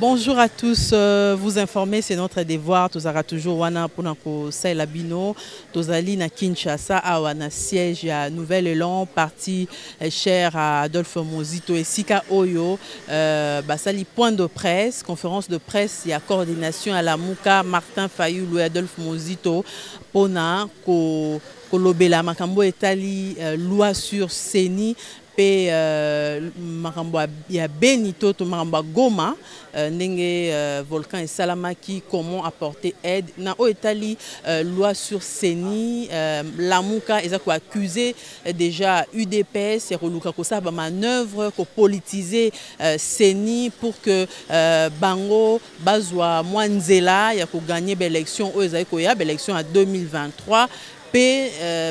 Bonjour à tous, vous informer c'est notre devoir. Tozara toujours wana pona ko saela bino tozali na Kinshasa awa na siège ya Nouvel Élan parti cher à Adolphe Mozito et Sika Oyo basali point de presse, conférence de presse ya coordination à la Mouka Martin Fayulu et Adolphe Mozito pona ko kolobela makambo etali loi sur CENI pe makambo ya Benito to makambo Goma ndenge volcan et Salamaki comment apporter aide na o etali loi sur CENI Lamuka eza ko accusé déjà UDPS et roluka ko sa ba manœuvre ko politiser CENI pour que bango bazwa mwanzela ya ko gagner l'élection o eza ko ya élection en 2023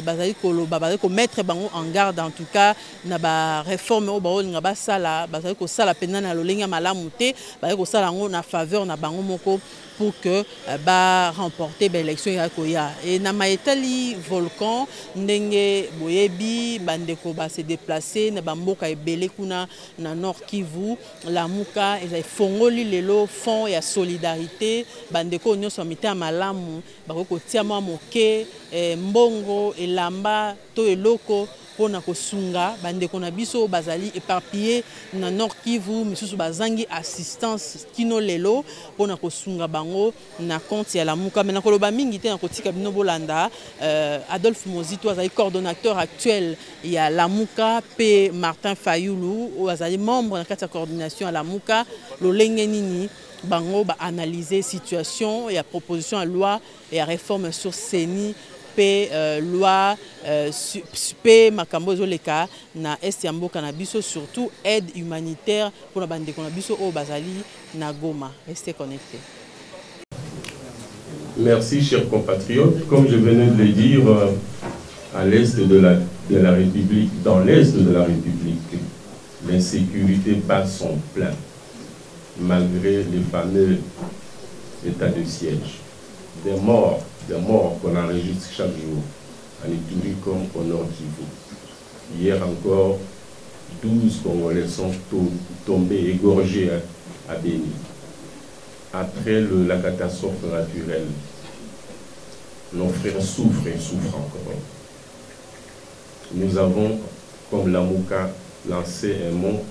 bazali ko mettre bango en garde en tout cas na ba réforme o ba nga ba sala bazali ko sala pena na lolenga malamu te bazali ko sala ngo na faveur na bango moko pour que ba remporter l'élection ya ko ya et na maetali volcan ndenge boyebi bandeko ba se déplacer na bamboka ebele kuna na Nord Kivu Lamuka eza fongoli lelo fond ya solidarité bandeko nyonso mita malamu bako tia mwa moke mbongo elamba to eloko pona kosunga bandeko na biso bazali éparpillé na Nord Kivu misusu bazangi assistance kino lelo pona kosunga bango na compte ya Lamuka mais na koloba mingi te na kotika bino bolanda Adolphe Mozito azali coordonnateur actuel ya Lamuka pe Martin Fayulu azali membre na kati ya coordination à Lamuka lolenge nini bango ba analyser situation et à proposition à loi et à réforme sur CENI pe loi pe makambo ezoleka na est ya mboka na biso surtout aide humanitaire pour la bande na biso o bazali na Goma. Restez connectés. Merci chers compatriotes, comme je venais de le dire à l'est de la République, dans l'est de la République, l'insécurité bat son plein malgré les fameux états de siège. Des morts qu'on enregistre chaque jour, en Ituri comme au Nord Kivu. Hier encore, 12 Congolais sont tombés, égorgés à Béni. Après la catastrophe naturelle, nos frères souffrent et souffrent encore. Nous avons, comme Lamuka, lancé un mot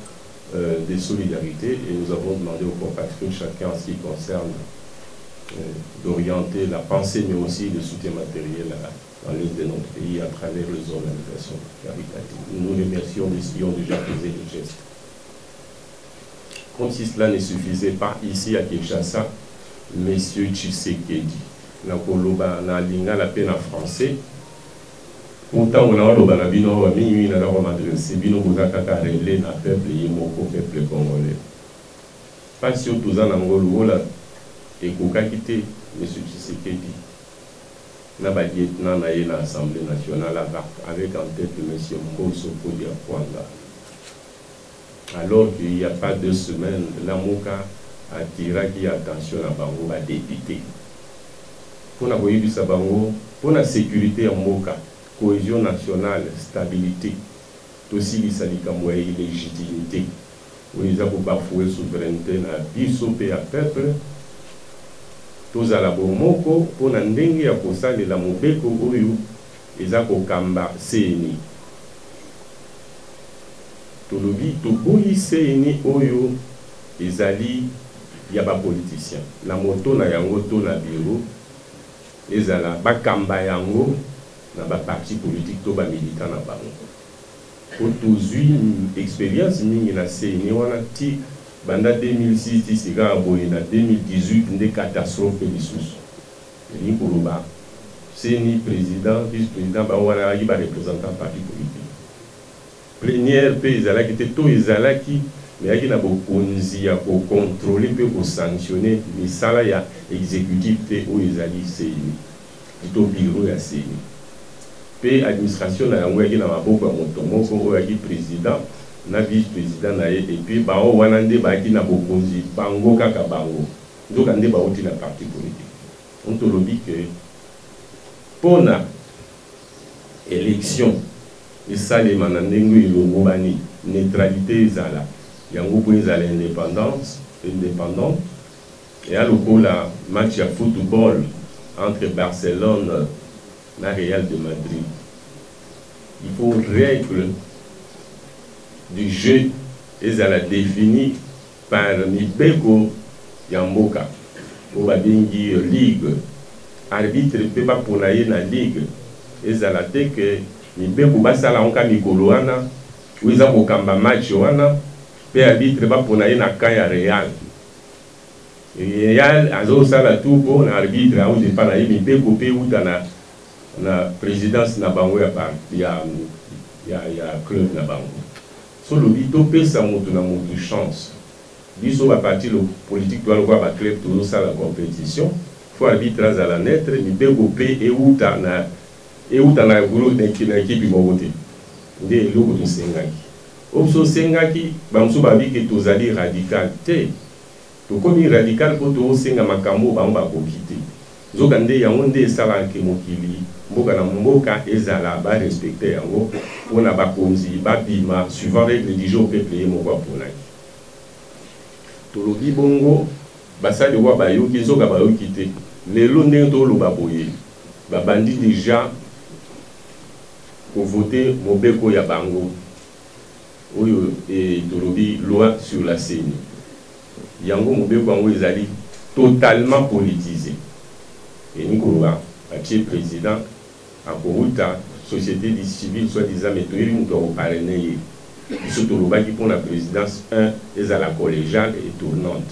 de solidarité et nous avons demandé aux compatriotes, chacun en ce qui concerne, d'orienter la pensée mais aussi le soutien matériel dans l'est de notre pays à travers les organisations caritatives. Nous remercions les qui ont déjà posé des gestes. Comme si cela ne suffisait pas ici à Kinshasa, M. Tshisekedi, na koloba na linga la peine en français, pourtant on a loba na bino wa mingi na la madresse bino bozaka relé na peuple yemoko peuple congolais. Pas sur tous en angolo et Koukakité, M. Tshisekedi, n'a pas dit dans l'Assemblée nationale avec en tête M. Mboso Kodiakwanga. Alors qu'il n'y a pas 2 semaines, Lamuka a tiré attention à Bango, à député. Pour la Bango, pour la sécurité en Moka, cohésion nationale, stabilité, aussi l'Isalikamoué, légitimité. Où ils ont bafoué souveraineté na biso pe à peuple. Tous à la bomoko pour n'endengue à posa de la mobeko oyo ezako kamba CENI. Tolobi toboyi CENI oyo ezali yaba politicien. La moto na yango to na bureau ezala ba kamba yango na ba parti politique to ba militant na bango. Pour tous une expérience mingi na CENI wana ti banda 2006 tisika boye na 2018 des catastrophes lisusu ni koloba CENI président vice-président ba wana yi ba représentant parti politique plénière pe ezalaki te to ezalaki mais yaki na bokonzi ya ko contrôler pe ko sanctionner misala ya exécutif te o ezali CENI to bureau ya CENI pe administration na yango yaki na maboko ya moto moko o yaki président na vice-président na et puis bao wanande baki na bokonzi bango kaka bango ndoka nde baoti na parti politique on te lobi que pona élection esalema na ndenge elongo bani neutralité ezala yango po ezala indépendance indépendante. Et à l'opposé, la match de football entre Barcelone et Real de Madrid. Il faut règle du jeu et ça la définie par Mibeko Yamboka. Au Babingi Ligue. Arbitre ne peut pas pour la Ligue. Et ça la dit que Mibeko Basala Onka Mikoloana, où ils ont un match, et arbitre pas pour la Real. Real a ça tout pour l'arbitre a où pas la Mibeko P ou dans la présidence na bango ya par ya club na bango. So le bito pe sa moto na moto chance. Biso va partir le politique doit voir ba club toujours ça la compétition. Faut arbitre à la naître Mibeko P et où na groupe d'équipe mobote. Ndé loko to sengaki. Opso sengaki bamso babi ke tozali radical te. To komi radical ko to senga makambo bamba ko kité. Zogande yango nde sala ke mokili mboka na mboka ezala ba respecter yango pona ba konzi ba bima suivant règle du jeu peuple moko ponaki to lobi bongo basali wa bayoki zoka bayoki te lelo ndenge to loba boye ba bandi déjà ko voter mobeko ya bango oyo et to lobi loi sur la CENI yango mobeko yango ezali totalement politisé. Et nous avons un président à Koruta, société civile, soi-disant, mais tout le monde doit parrainer. Surtout le qui pour la présidence 1 est à la collégiale et tournante.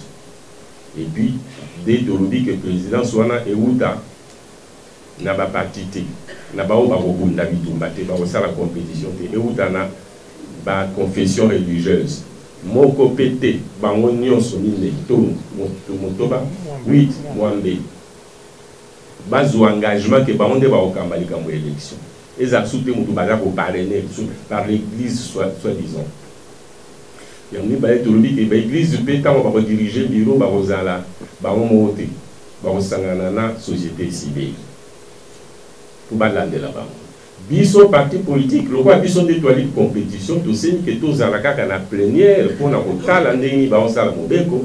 Et puis, dès que le président soit là, et Outa n'a pas parti, n'a pas la compétition, et Outa n'a pas confession religieuse. Moko pété, bango nyon sonine, tout, motoba, 8 mois. Base engagement que on débat au Kambali comme élection. Et ça soutient mon bazar pour parrainer par l'église soi-disant. Il y a un bail tout le que l'église du pétan on va diriger bureau barozala, baron monter, barosangana société civile. Pour balander là-bas. Biso parti politique, le roi biso d'étoiler de compétition, tout c'est que tous à la caca na plénière pour na kotala ndeni barosala mobeko.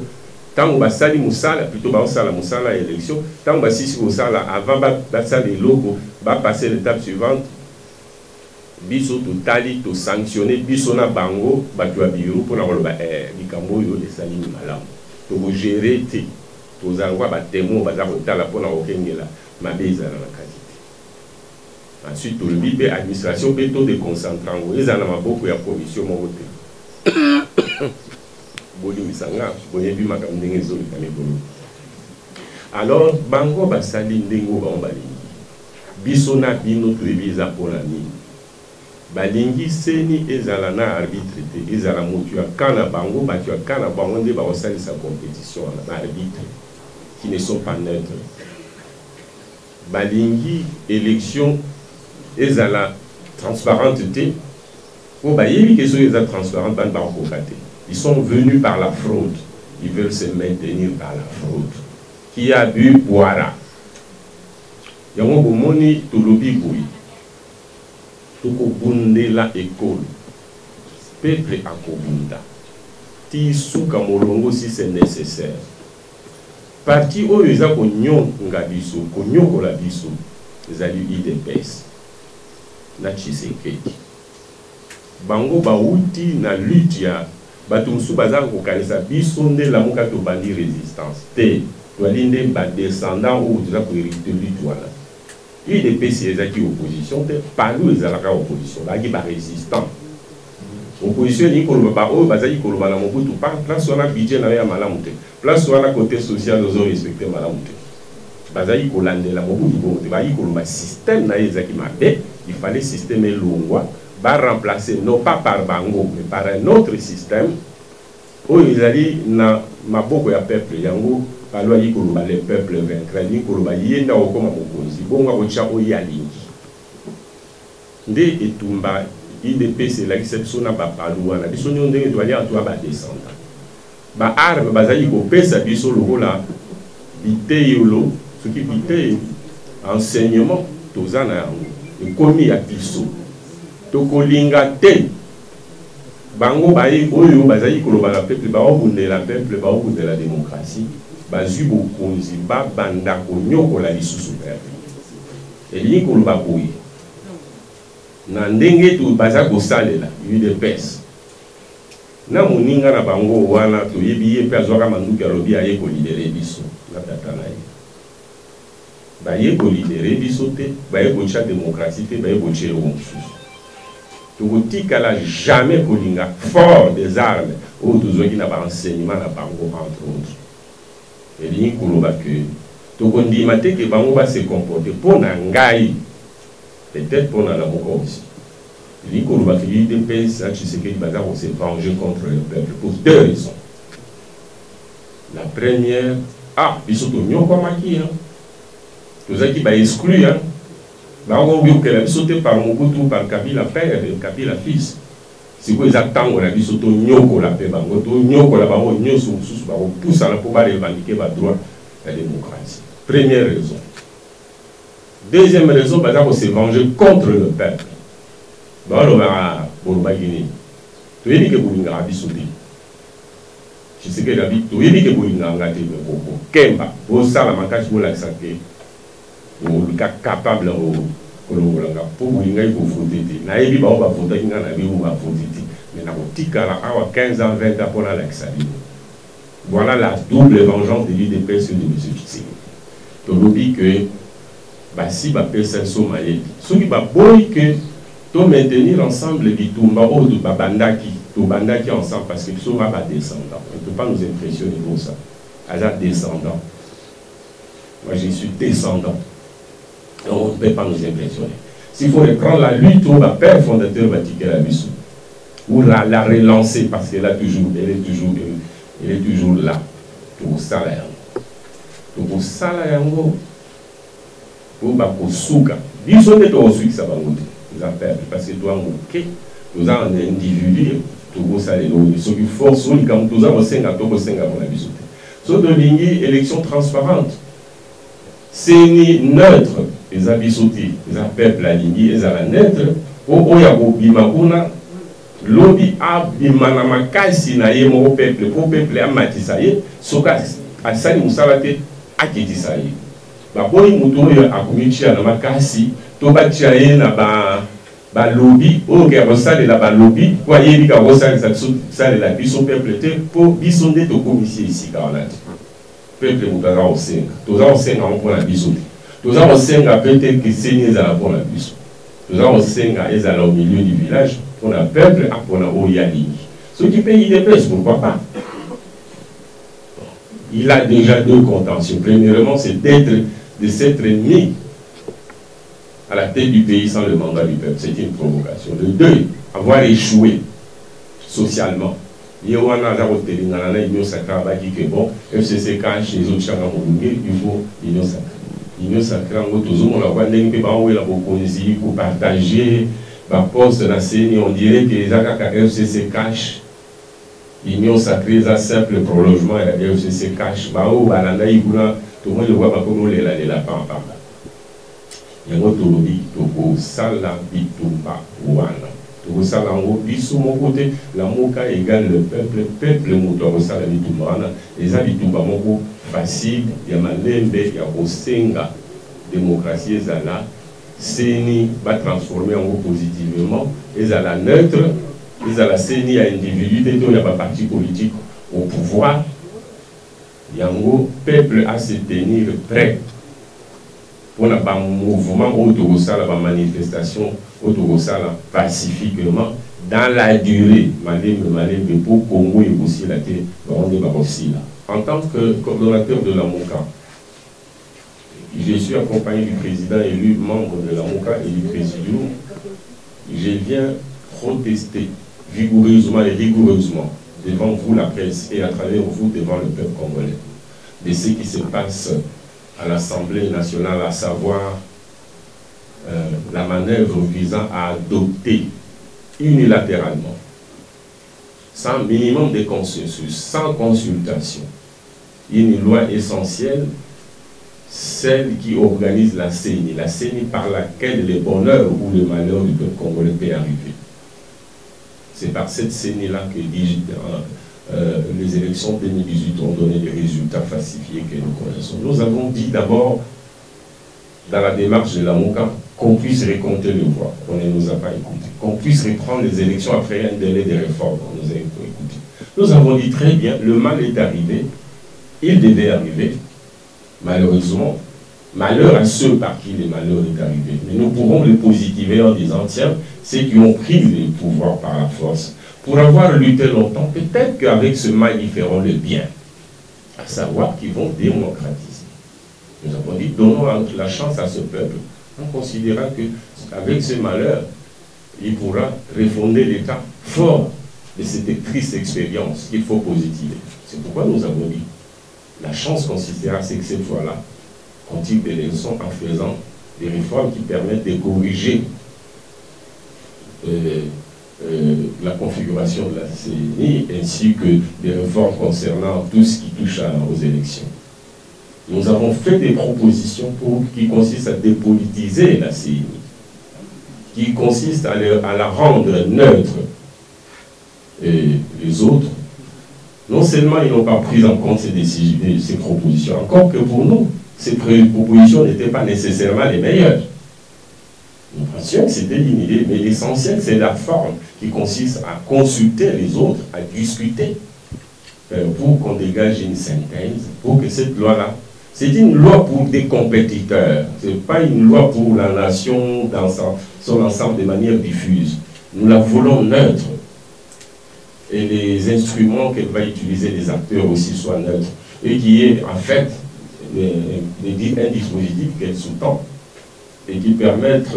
Tant que sali musala plutôt sala musala élection tant que si musala avant basala les locaux va passer l'étape suivante biso to tali to sanctionner biso na bango batu ya biro pour na koloba likambo yo esali malamu to gérer te to zangwa ba témoin baza ko tala pour na okengela mabeza na qualité ensuite to libe administration beto de concentrant ezana maboko ya commission mo te alors bango basali ndengo balingi biso na bino tuebiza pona nini balingi seni ezala na arbitre te ezala motu ya kana bango batu ya kana bango nde baosalisa compétition na arbitre qui ne sont pas neutres balingi élection ezala transparente te po bayebi ke so eza transparente ban bakokate. Ils sont venus par la fraude. Ils veulent se maintenir par la fraude. Qui a bu, boira. Il y a un moni tout le bigoui. Tout le bunde la école. Peuple à Kobunda. Tissou Kamolongo si c'est nécessaire. Parti où ils ont konyo ngabiso, konyo kolabiso. Ils ont eu IDPS. Na Tshisekedi. Bango bauti na lutte ya Batumsu bazar ko kanisa biso nde la moka to bandi résistance te to alinde ba descendant ou déjà ko hériter lutte wana IDPS ezaki opposition te palu ezalaka opposition ba ki ba résistant opposition ni ko ba o bazaki ko ba na mobutu pa place wana budget na ya malamu te place wana côté social ozo respecter malamu te bazaki ko landela mobutu ko te ba yi ko ba système na ezaki mabe il fallait système longwa va remplacer non pas par bango mais par un autre système où ils allaient na maboko ya peuple yango balwa yikoloba le peuple vaincra yikoloba yenda okoma mokonzi bonga kocha oyalingi nde etumba IDPS la kisebiso na bapaluwa na biso nyo ndenge toali atwa ba descendant ba arme bazali ko pesa biso lokola biteyolo soki bitey enseignement tozana yango ekomi ya biso tokolinga te bango baye oyo bazali koloba la peuple baobundela peuple baobundela démocratie bazwi bokonzi babanda konyokola lisusu peuple elingi koloba boye na ndenge to baza kosalela UDPS na moninga na bango wana toyebi ye mpe azwaka manduki alobi aye kolidere biso na tata na ye baye kolidere biso te baye kotya démocratie te baye kotya eloko mosusu tokotikala jamais kolinga fort des armes oyo tozwaki na baenseignement na bango entre autres elingi koloba ke tokondima te ke bango base comporte mpo na ngai peut-être mpo na lamoka aussi elingi koloba ke UDPS na Tshisekedi baza kose venger contre le peuple pour deux raisons. La première, biso tonyokwamaki tozalaki baexclu bango biyokela biso te par Mobutu par Kabila père et Kabila fils sikoyo eza ntango na biso tonyokola mpe bango tonyokola bango nyonso mosusu bakopusana mpo barevendike badroit ya démocratie. Première raison. Deuxième raison, baza kose venger contre le peuple balobaka bolobaki nini toyebi ke bolingaka biso te Tshisekedi abi toyebi ke bolingaka nga te bokemba bosala makasi bolakisa ke olika capable kolongolanga mpo bolingai kovote te nayebi bao bavotaki nga na bino bavote te mais nakotikala awa 15 ans 20 ans mpona alakisa bino. Voilà la double vengeance de l'UDPS de M. Tshisekedi. Tolobi que basi bapesa biso mayebi soki baboyi ke to maintenir ensemble bitumba oyo tobandaki ensemble parce que biso ba descendant. On ne peut pas nous impressionner pour ça. Aza descendant. Moi je suis descendant. Donc on ne peut pas nous impressionner. S'il faut reprendre la lutte au père fondateur Batiké la Bissou ou la relancer parce qu'elle est toujours là. Pour ça là yango pour bakosuka biso te tosuki ça va monter parce que toi nous avons un individu tout ça les ceux qui force ou comme tous avons 5 pour la biso so de ligne élection transparente c'est ni neutre les abisoti les peuple la ligne les la neutre o ya bima kuna lobby abima na makasi na ye mo peuple pour peuple amatisa ye soka asali musala te akitisa ye baboyi mutu oyo akomitia na makasi to batia ye na ba lobby oyo ke akosalela ba lobby po ayebi ka kosalela biso peuple te po biso nde tokomisi esika wana te peuple mutu aza kosenga toza kosenga mpona biso te toza kosenga peut-être ke seni ezala mpona biso toza kosenga ezala au milieu du village mpona peuple mpona oyo ya lingi soki mpe UDPS pourquoi pas. Il a déjà deux contentions. Premièrement, c'est de s'être mis à la tête du pays sans le mandat du peuple. C'est une provocation. Le deux, avoir échoué socialement. Il y a une sacrée qui est bon. FCC cache les autres changants il faut l'union sacrée. L'union sacrée, en gros, tout le monde pour partager ma poste dans la CENI. On dirait que les FCC cache. L'union sacrée, c'est un simple prolongement et la FCC cache. Bao, Balanda, Ibuna, tout le monde le voit pas comme les lapins en parle. Il y a un autre lobby, Togo, Sala, Bitumba, Ouana. Togo, Sala, en haut, Bissou, mon côté, la Moka égale le peuple, Moutogo, Sala, Bitumba, les Abitumba, mon coup, facile, il y a Malembe, il y a Osenga, démocratie, Zala, Seni, va transformer en haut positivement, et Zala neutre. Ils ont la CENI à individu, il n'y a pas de parti politique au pouvoir. Il y a un peuple à se tenir prêt pour un mouvement autogosal, la manifestation autogosal pacifiquement dans la durée. Pour Congo et aussi la terre, en tant que coordonnateur de la MOCA, je suis accompagné du président élu, membre de la MOCA et du présidium. Je viens protester vigoureusement et rigoureusement devant vous la presse et à travers vous devant le peuple congolais de ce qui se passe à l'Assemblée nationale, à savoir la manœuvre visant à adopter unilatéralement, sans minimum de consensus, sans consultation, une loi essentielle, celle qui organise la CENI par laquelle le bonheur ou le malheur du peuple congolais peut arriver. C'est par cette CENI-là que les élections 2018 ont donné des résultats falsifiés que nous connaissons. Nous avons dit d'abord, dans la démarche de la MOCA, qu'on puisse récompter les voix. On ne nous a pas écoutés. Qu'on puisse reprendre les élections après un délai de réforme. On nous a écoutés. Nous avons dit très bien, le mal est arrivé, il devait arriver. Malheureusement, malheur à ceux par qui le malheur est arrivé. Mais nous pourrons le positiver en disant, tiens, ceux qui ont pris le pouvoir par la force, pour avoir lutté longtemps, peut-être qu'avec ce mal, ils feront le bien. À savoir qu'ils vont démocratiser. Nous avons dit, donnons la chance à ce peuple, en considérant qu'avec ce malheur, il pourra refonder l'État fort de cette triste expérience qu'il faut positiver. C'est pourquoi nous avons dit, la chance consistera, c'est que cette fois-là, on tire des leçons en faisant des réformes qui permettent de corriger la configuration de la CENI, ainsi que des réformes concernant tout ce qui touche aux élections. Nous avons fait des propositions qui consistent à dépolitiser la CENI, qui consistent à la rendre neutre. Et les autres, non seulement ils n'ont pas pris en compte ces propositions, encore que pour nous, ces propositions n'étaient pas nécessairement les meilleures. Nous pensions que c'était une idée, mais l'essentiel, c'est la forme qui consiste à consulter les autres, à discuter, pour qu'on dégage une synthèse, pour que cette loi-là, c'est une loi pour des compétiteurs, ce n'est pas une loi pour la nation dans son ensemble de manière diffuse. Nous la voulons neutre. Et les instruments qu'elle va utiliser, les acteurs aussi, soient neutres. Et qui est en fait un dispositif qu'elle sous-tend et qui permettent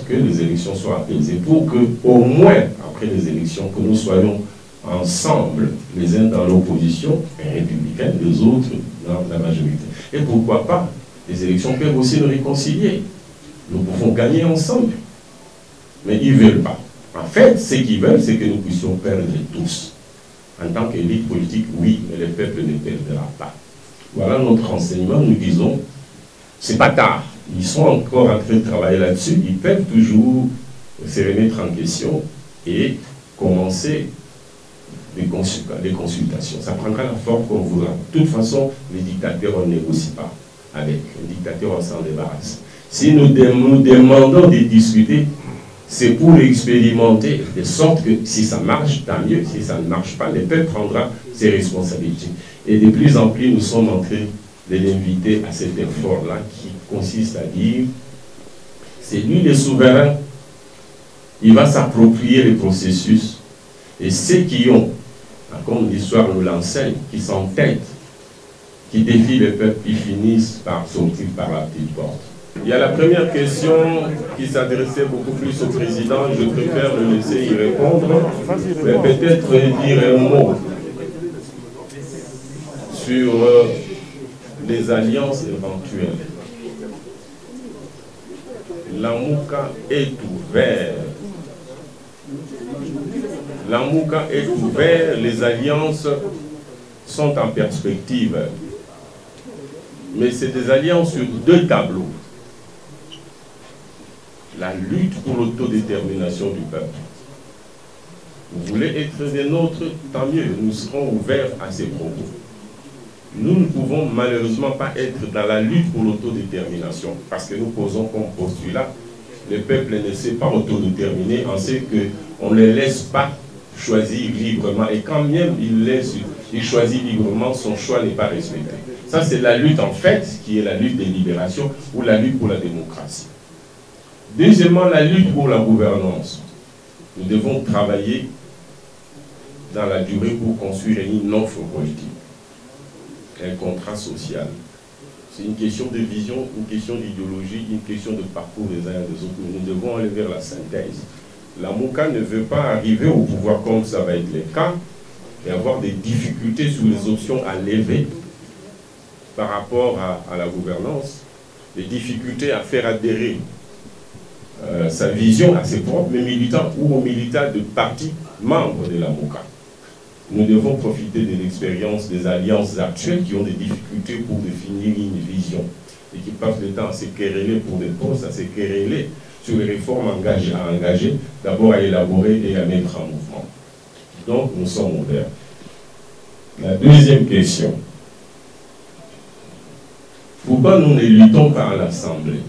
que les élections soient apaisées, pour que, au moins, après les élections, que nous soyons ensemble, les uns dans l'opposition républicaine, les autres dans la majorité. Et pourquoi pas, les élections peuvent aussi nous réconcilier. Nous pouvons gagner ensemble. Mais ils ne veulent pas. En fait, ce qu'ils veulent, c'est que nous puissions perdre tous. En tant qu'élite politique, oui, mais le peuple ne perdra pas. Voilà notre renseignement. Nous disons, c'est pas tard. Ils sont encore en train de travailler là-dessus. Ils peuvent toujours se remettre en question et commencer les consultations. Ça prendra la forme qu'on voudra. De toute façon, les dictateurs, on ne négocie pas avec. Les dictateurs, on s'en débarrasse. Si nous demandons de discuter, c'est pour expérimenter, de sorte que si ça marche, tant mieux. Si ça ne marche pas, le peuple prendra ses responsabilités. Et de plus en plus, nous sommes en train de l'inviter à cet effort-là qui consiste à dire, c'est lui le souverain, il va s'approprier le processus, et ceux qui ont, comme l'histoire nous l'enseigne, qui s'entêtent, qui défient le peuple, qui finissent par sortir par la petite porte. Il y a la première question qui s'adressait beaucoup plus au président, je préfère le laisser y répondre, mais peut-être dire un mot sur les alliances éventuelles. La MOCA est ouverte. La MOCA est ouverte, les alliances sont en perspective. Mais c'est des alliances sur deux tableaux. La lutte pour l'autodétermination du peuple. Vous voulez être des nôtres, tant mieux, nous serons ouverts à ces propos. Nous ne pouvons malheureusement pas être dans la lutte pour l'autodétermination, parce que nous posons comme postulat, le peuple ne sait pas autodéterminer, en ce qu'on ne les laisse pas choisir librement, et quand même il choisit librement, son choix n'est pas respecté. Ça c'est la lutte en fait, qui est la lutte des libérations, ou la lutte pour la démocratie. Deuxièmement, la lutte pour la gouvernance. Nous devons travailler dans la durée pour construire une offre politique, un contrat social. C'est une question de vision, une question d'idéologie, une question de parcours des uns et des autres. Nous devons aller vers la synthèse. La MOCA ne veut pas arriver au pouvoir comme ça va être le cas et avoir des difficultés sur les options à lever par rapport à la gouvernance, des difficultés à faire adhérer sa vision à ses propres militants ou aux militants de partis membres de la MOCA. Nous devons profiter de l'expérience des alliances actuelles qui ont des difficultés pour définir une vision et qui passent le temps à se quereller pour des postes, à se quereller sur les réformes à engager, d'abord à élaborer et à mettre en mouvement. Donc, nous sommes ouverts. La deuxième question. Pourquoi nous ne luttons pas à l'Assemblée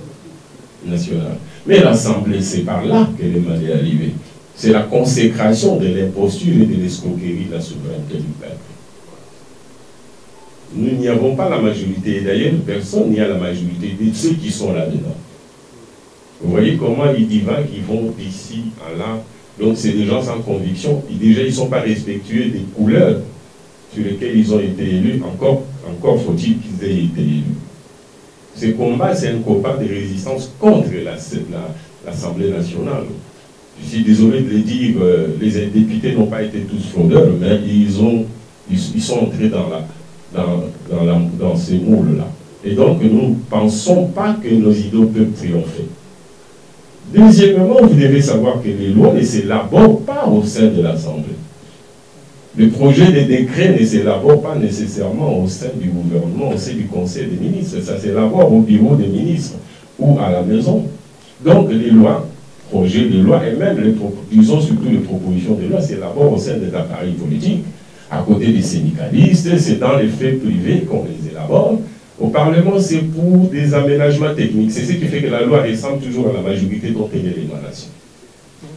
nationale? Mais l'Assemblée, c'est par là que le mal est arrivé. C'est la consécration de l'imposture et de l'escroquerie de la souveraineté du peuple. Nous n'y avons pas la majorité. D'ailleurs, personne n'y a la majorité de ceux qui sont là-dedans. Vous voyez comment ils divaguent, ils vont d'ici à là. Donc, c'est des gens sans conviction. Et déjà, ils ne sont pas respectueux des couleurs sur lesquelles ils ont été élus. Encore faut-il qu'ils aient été élus. Ce combat, c'est un combat de résistance contre l'Assemblée nationale. Je suis désolé de le dire, les députés n'ont pas été tous fraudeurs, mais ils sont entrés dans ces moules-là. Et donc, nous ne pensons pas que nos idéaux peuvent triompher. Deuxièmement, vous devez savoir que les lois ne s'élaborent pas au sein de l'Assemblée. Le projet de décret ne s'élabore pas nécessairement au sein du gouvernement, au sein du Conseil des ministres. Ça s'élabore au bureau des ministres ou à la maison. Donc les lois, projets de loi et même, disons surtout les propositions de loi, s'élaborent au sein des appareils politiques. À côté des syndicalistes, c'est dans les faits privés qu'on les élabore. Au Parlement, c'est pour des aménagements techniques. C'est ce qui fait que la loi ressemble toujours à la majorité dont elle est l'émanation.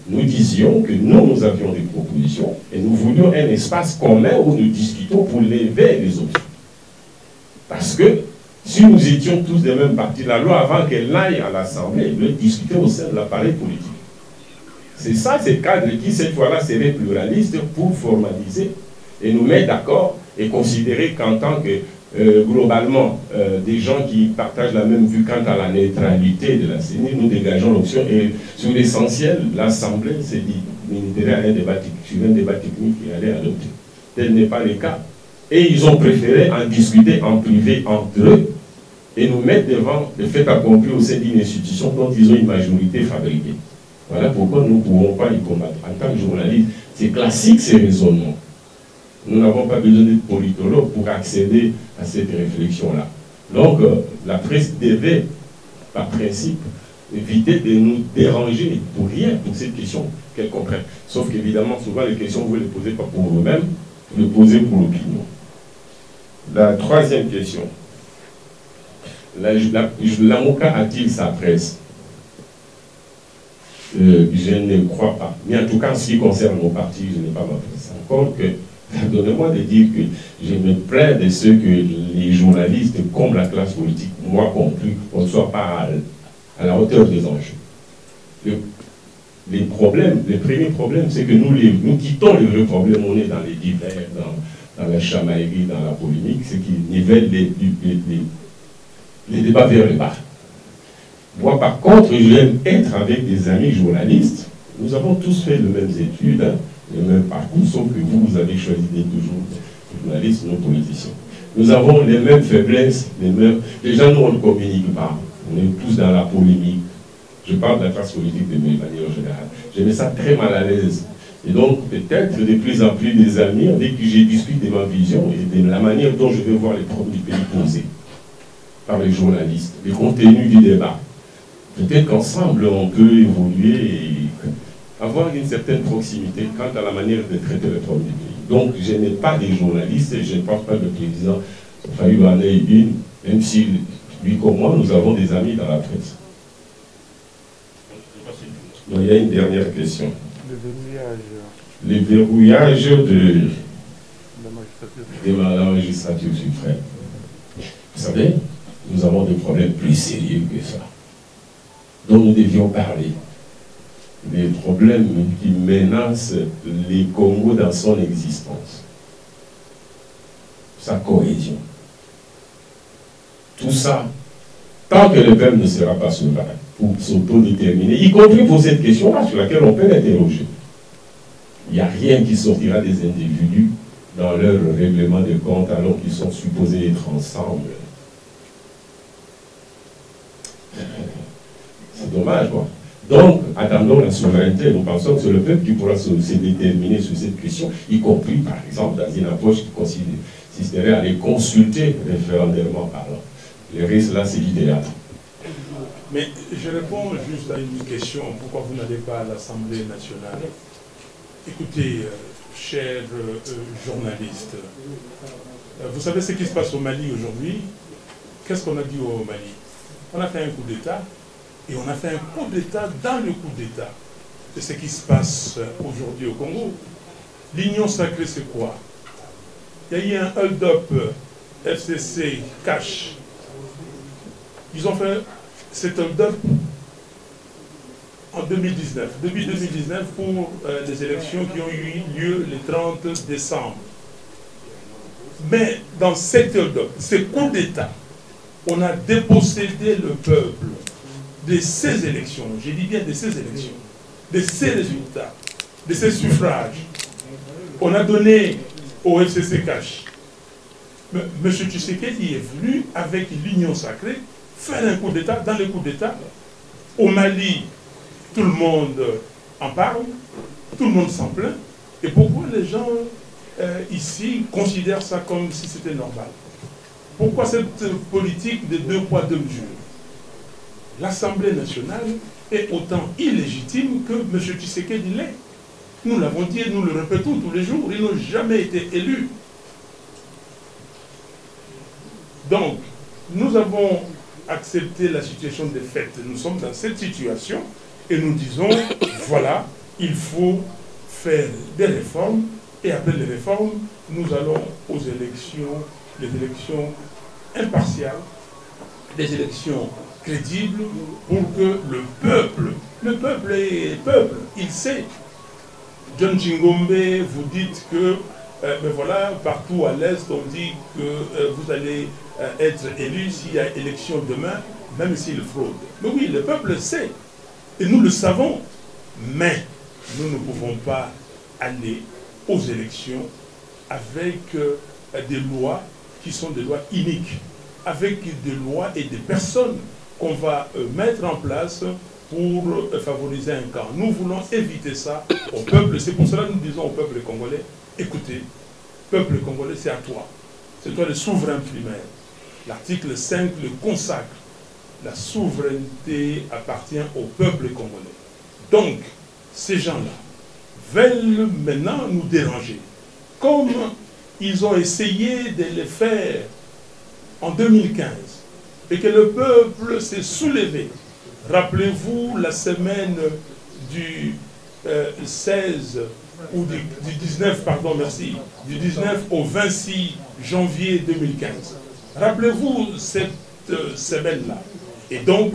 Nous disions que nous avions des propositions et nous voulions un espace commun où nous discutons pour lever les options. Parce que si nous étions tous des mêmes partis, la loi, avant qu'elle aille à l'Assemblée, elle doit discuter au sein de l'appareil politique. C'est ça, ces cadres qui, cette fois-là, seraient pluralistes pour formaliser et nous mettre d'accord et considérer qu'en tant que globalement, des gens qui partagent la même vue quant à la neutralité de la CENI, nous dégageons l'option et sur l'essentiel, l'Assemblée s'est dit militaire à un débat technique et allait adopter. Tel n'est pas le cas. Et ils ont préféré en discuter en privé entre eux et nous mettre devant le fait accompli au sein d'une institution dont ils ont une majorité fabriquée. Voilà pourquoi nous ne pouvons pas y combattre. En tant que journaliste, c'est classique ces raisonnements. Nous n'avons pas besoin d'être politologue pour accéder à cette réflexion-là. Donc, la presse devait, par principe, éviter de nous déranger pour rien, pour cette question qu'elle comprenne. Sauf qu'évidemment, souvent, les questions, vous ne les posez pas pour vous-même, vous les posez pour l'opinion. La troisième question. L'AMOCA a-t-il sa presse? Je ne crois pas. Mais en tout cas, en ce qui concerne mon parti, je n'ai pas ma presse. Encore que, donnez-moi de dire que je me plains de ce que les journalistes, comme la classe politique, moi compris, on ne soit pas à la hauteur des enjeux. Les premiers problèmes, c'est que nous quittons les vrais problèmes, on est dans les divers, dans la chamaillerie, dans la polémique, ce qui nivelle les débats vers le bas. Moi, par contre, j'aime être avec des amis journalistes. Nous avons tous fait les mêmes études, hein, le même parcours, sauf que vous avez choisi d'être toujours journalistes, non politiciens. Nous avons les mêmes faiblesses, les gens, nous, on ne communique pas. On est tous dans la polémique. Je parle de la classe politique de manière générale. Je me sens très mal à l'aise. Et donc, peut-être de plus en plus des amis avec qui j'ai discuté de ma vision et de la manière dont je vais voir les problèmes du pays posés par les journalistes, les contenus du débat. Peut-être qu'ensemble, on peut évoluer et avoir une certaine proximité quant à la manière de traiter les problèmes du pays. Donc, je n'ai pas des journalistes et je ne pense pas que le président Fayou en ait une, même si lui comme moi, nous avons des amis dans la presse. Il y a une dernière question. Le verrouillage de la magistrature suprême. Vous savez, nous avons des problèmes plus sérieux que ça, dont nous devions parler. Des problèmes qui menacent les Congos dans son existence, sa cohésion. Tout ça, tant que le peuple ne sera pas souverain pour s'autodéterminer, y compris pour cette question-là sur laquelle on peut l'interroger. Il n'y a rien qui sortira des individus dans leur règlement de compte alors qu'ils sont supposés être ensemble. C'est dommage, quoi. Donc, attendons la souveraineté. Nous pensons que c'est le peuple qui pourra se déterminer sur cette question, y compris, par exemple, dans une approche qui consisterait à les consulter référendairement parlant. Le risque, là, c'est du théâtre. Mais je réponds juste à une question. Pourquoi vous n'allez pas à l'Assemblée nationale? Écoutez, chers journalistes, vous savez ce qui se passe au Mali aujourd'hui? Qu'est-ce qu'on a dit au Mali? On a fait un coup d'État, et on a fait un coup d'État dans le coup d'État. C'est ce qui se passe aujourd'hui au Congo. L'union sacrée, c'est quoi? Il y a eu un hold-up FCC cash. Ils ont fait cet hold-up en 2019. Depuis 2019 pour les élections qui ont eu lieu le 30 décembre. Mais dans cet hold-up, ce coup d'État, on a dépossédé le peuple de ces élections, je dis bien de ces élections, de ces résultats, de ces suffrages. On a donné au FCC cash. M. Tshisekedi est venu avec l'union sacrée faire un coup d'État. Dans le coup d'État, au Mali, tout le monde en parle, tout le monde s'en plaint. Et pourquoi les gens ici considèrent ça comme si c'était normal? Pourquoi cette politique de 2 poids 2 mesures? L'Assemblée nationale est autant illégitime que M. Tshisekedi l'est. Nous l'avons dit et nous le répétons tous les jours, ils n'ont jamais été élus. Donc, nous avons accepté la situation des faits. Nous sommes dans cette situation et nous disons, voilà, il faut faire des réformes et après les réformes, nous allons aux élections, les élections impartiales, des élections crédibles pour que le peuple est peuple, il sait. John Chingombe, vous dites que, ben voilà, partout à l'Est, on dit que vous allez être élu s'il y a élection demain, même s'il fraude. Mais oui, le peuple sait, et nous le savons, mais nous ne pouvons pas aller aux élections avec des lois qui sont des lois iniques, avec des lois et des personnes qu'on va mettre en place pour favoriser un camp. Nous voulons éviter ça au peuple. C'est pour cela que nous disons au peuple congolais, écoutez, peuple congolais, c'est à toi. C'est toi le souverain primaire. L'article 5 le consacre. La souveraineté appartient au peuple congolais. Donc, ces gens-là veulent maintenant nous déranger. Comme ils ont essayé de le faire en 2015 et que le peuple s'est soulevé. Rappelez-vous la semaine du 16 ou du 19, pardon, merci, du 19 au 26 janvier 2015. Rappelez-vous cette semaine-là. Et donc,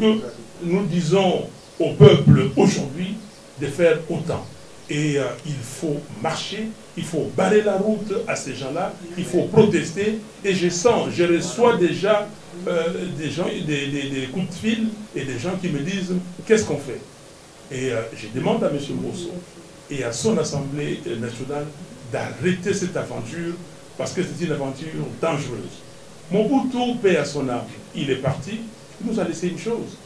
nous disons au peuple aujourd'hui de faire autant. Et il faut marcher, il faut barrer la route à ces gens-là, il faut protester. Et je reçois déjà des coups de fil et des gens qui me disent qu'est-ce qu'on fait. Et je demande à M. Mbosso et à son Assemblée nationale d'arrêter cette aventure parce que c'est une aventure dangereuse. Mobutu, paix à son âme, il est parti, il nous a laissé une chose.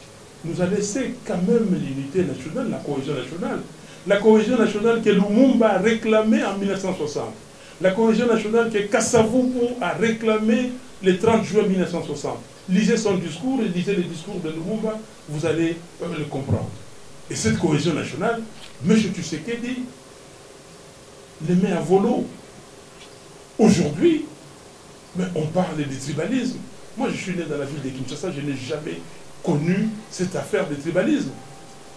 Il nous a laissé quand même l'unité nationale, la cohésion nationale. La cohésion nationale que Lumumba a réclamée en 1960. La cohésion nationale que Kasavubu a réclamée le 30 juin 1960. Lisez son discours et lisez le discours de Lumumba, vous allez le comprendre. Et cette cohésion nationale, M. Tshisekedi les met à volo. Aujourd'hui, on parle de tribalisme. Moi, je suis né dans la ville de Kinshasa, je n'ai jamais connu cette affaire de tribalisme.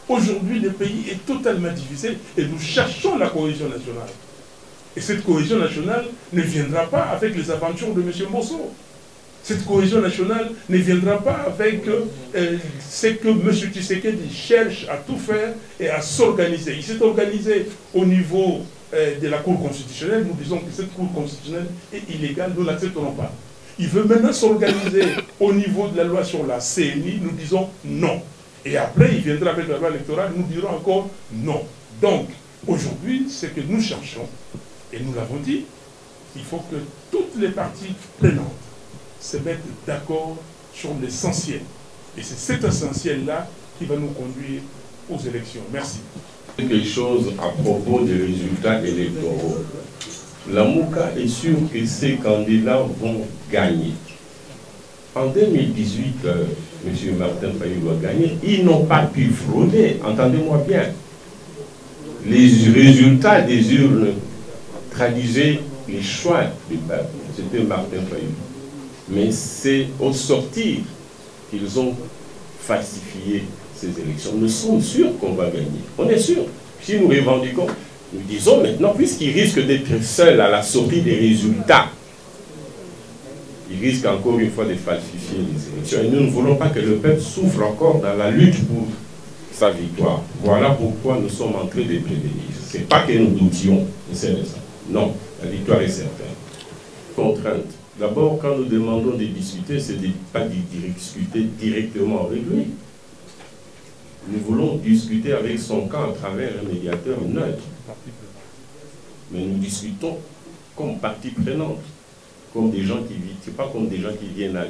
Aujourd'hui, le pays est totalement divisé et nous cherchons la cohésion nationale. Et cette cohésion nationale ne viendra pas avec les aventures de M. Mbosso. Cette cohésion nationale ne viendra pas avec ce que M. Tshisekedi cherche à tout faire et à s'organiser. Il s'est organisé au niveau de la Cour constitutionnelle. Nous disons que cette Cour constitutionnelle est illégale, nous ne l'accepterons pas. Il veut maintenant s'organiser au niveau de la loi sur la CNI. Nous disons non. Et après, il viendra avec la loi électorale, nous dirons encore non. Donc, aujourd'hui, ce que nous cherchons, et nous l'avons dit, il faut que toutes les parties prenantes se mettent d'accord sur l'essentiel. Et c'est cet essentiel-là qui va nous conduire aux élections. Merci. Quelque chose à propos des résultats électoraux. La MOUCA est sûre que ces candidats vont gagner. En 2018, M. Martin Fayulu a gagné. Ils n'ont pas pu frauder, entendez-moi bien. Les résultats des urnes traduisaient les choix du peuple. C'était Martin Fayulu. Mais c'est au sortir qu'ils ont falsifié ces élections. Nous sommes sûrs qu'on va gagner. On est sûr. Si nous revendiquons, nous disons maintenant, puisqu'ils risquent d'être seuls à la sortie des résultats, ils risquent encore une fois de falsifier les élections. Et nous ne voulons pas que le peuple souffre encore dans la lutte pour sa victoire. Voilà pourquoi nous sommes en train de prévenir. Ce n'est pas que nous doutions, c'est ça. Non, la victoire est certaine. Contrainte. D'abord, quand nous demandons de discuter, ce n'est pas de discuter directement avec lui. Nous voulons discuter avec son camp à travers un médiateur neutre. Mais nous discutons comme partie prenante, comme des gens qui vivent, c'est pas comme des gens qui viennent à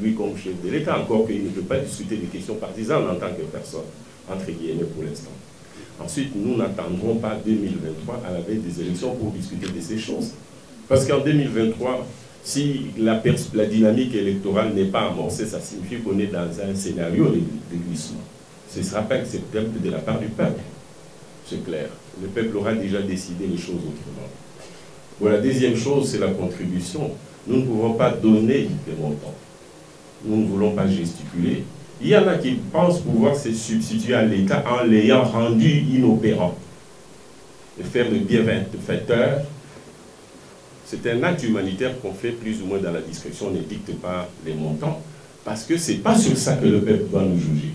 lui comme chef de l'État, encore qu'il ne peut pas discuter des questions partisanes en tant que personne, entre guillemets pour l'instant. Ensuite, nous n'attendrons pas 2023 à la veille des élections pour discuter de ces choses. Parce qu'en 2023, si la dynamique électorale n'est pas amorcée, ça signifie qu'on est dans un scénario de glissement. Ce ne sera pas acceptable de la part du peuple. C'est clair. Le peuple aura déjà décidé les choses autrement. Bon, la deuxième chose, c'est la contribution. Nous ne pouvons pas donner des montants. Nous ne voulons pas gesticuler. Il y en a qui pensent pouvoir se substituer à l'État en l'ayant rendu inopérant. Et faire le bienfaiteur, c'est un acte humanitaire qu'on fait plus ou moins dans la discrétion. On ne dicte pas les montants. Parce que ce n'est pas sur ça que le peuple va nous juger.